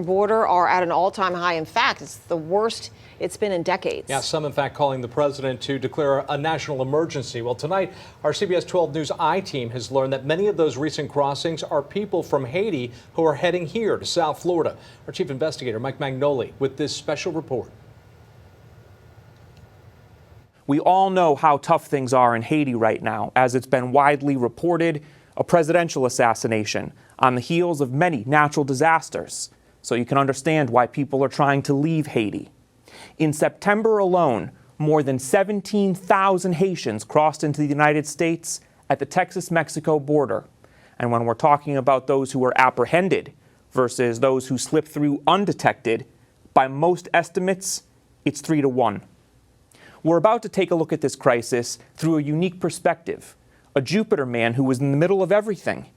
Border are at an all-time high. In fact, it's the worst it's been in decades. Yeah, some in fact calling the president to declare a national emergency. Well, tonight, our CBS 12 News I-team has learned that many of those recent crossings are people from Haiti who are heading here to South Florida. Our chief investigator, Mike Magnoli, with this special report. We all know how tough things are in Haiti right now, as it's been widely reported, a presidential assassination on the heels of many natural disasters. So you can understand why people are trying to leave Haiti. In September alone, more than 17,000 Haitians crossed into the United States at the Texas-Mexico border. And when we're talking about those who were apprehended versus those who slipped through undetected, by most estimates, it's 3 to 1. We're about to take a look at this crisis through a unique perspective. A Jupiter man who was in the middle of everything,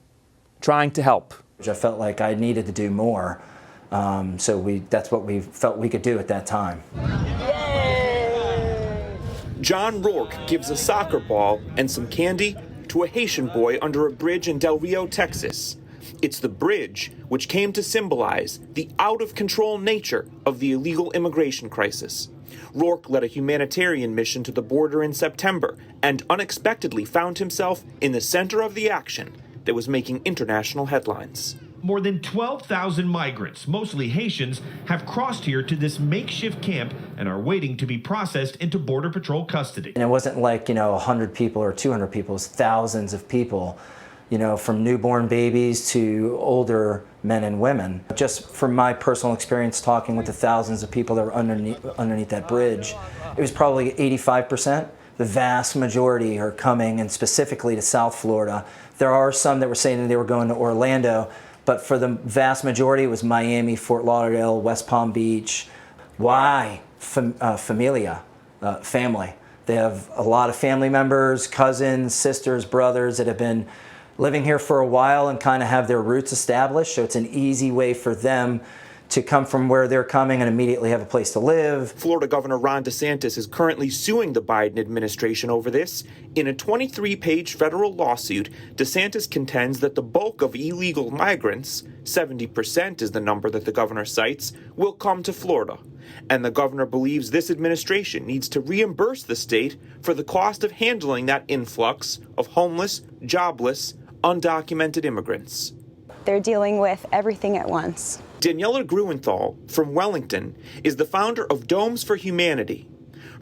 trying to help. I felt like I needed to do more. So that's what we felt we could do at that time. John Rourke gives a soccer ball and some candy to a Haitian boy under a bridge in Del Rio, Texas. It's the bridge which came to symbolize the out-of-control nature of the illegal immigration crisis. Rourke led a humanitarian mission to the border in September and unexpectedly found himself in the center of the action that was making international headlines. More than 12,000 migrants, mostly Haitians, have crossed here to this makeshift camp and are waiting to be processed into Border Patrol custody. And it wasn't like, 100 people or 200 people, it was thousands of people, from newborn babies to older men and women. Just from my personal experience talking with the thousands of people that were underneath that bridge, it was probably 85%. The vast majority are coming, and specifically to South Florida. There are some that were saying that they were going to Orlando, but for the vast majority, it was Miami, Fort Lauderdale, West Palm Beach. Why? Familia, family. They have a lot of family members, cousins, sisters, brothers that have been living here for a while and kind of have their roots established. So it's an easy way for them to come from where they're coming and immediately have a place to live. Florida Governor Ron DeSantis is currently suing the Biden administration over this. In a 23-page federal lawsuit, DeSantis contends that the bulk of illegal migrants, 70% is the number that the governor cites, will come to Florida. And the governor believes this administration needs to reimburse the state for the cost of handling that influx of homeless, jobless, undocumented immigrants. They're dealing with everything at once. Daniela Gruenthal from Wellington is the founder of Domes for Humanity.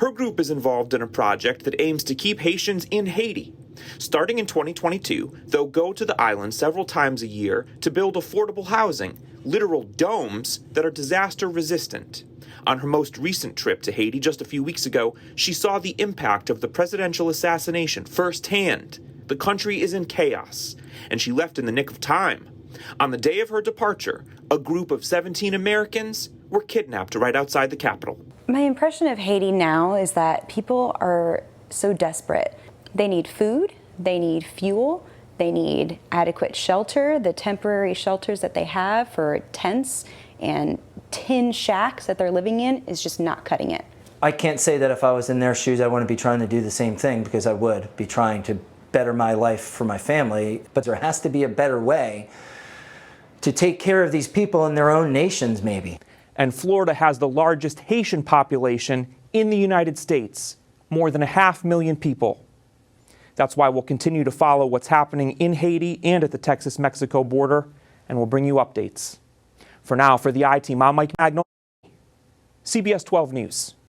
Her group is involved in a project that aims to keep Haitians in Haiti. Starting in 2022, they'll go to the island several times a year to build affordable housing, literal domes that are disaster resistant. On her most recent trip to Haiti just a few weeks ago, she saw the impact of the presidential assassination firsthand. The country is in chaos, and she left in the nick of time. On the day of her departure, a group of 17 Americans were kidnapped right outside the capital. My impression of Haiti now is that people are so desperate. They need food, they need fuel, they need adequate shelter. The temporary shelters that they have for tents and tin shacks that they're living in is just not cutting it. I can't say that if I was in their shoes, I wouldn't be trying to do the same thing, because I would be trying to better my life for my family. But there has to be a better way to take care of these people in their own nations, maybe. And Florida has the largest Haitian population in the United States, more than 500,000 people. That's why we'll continue to follow what's happening in Haiti and at the Texas-Mexico border, and we'll bring you updates. For now, for the I-Team, I'm Mike Magnoli, CBS 12 News.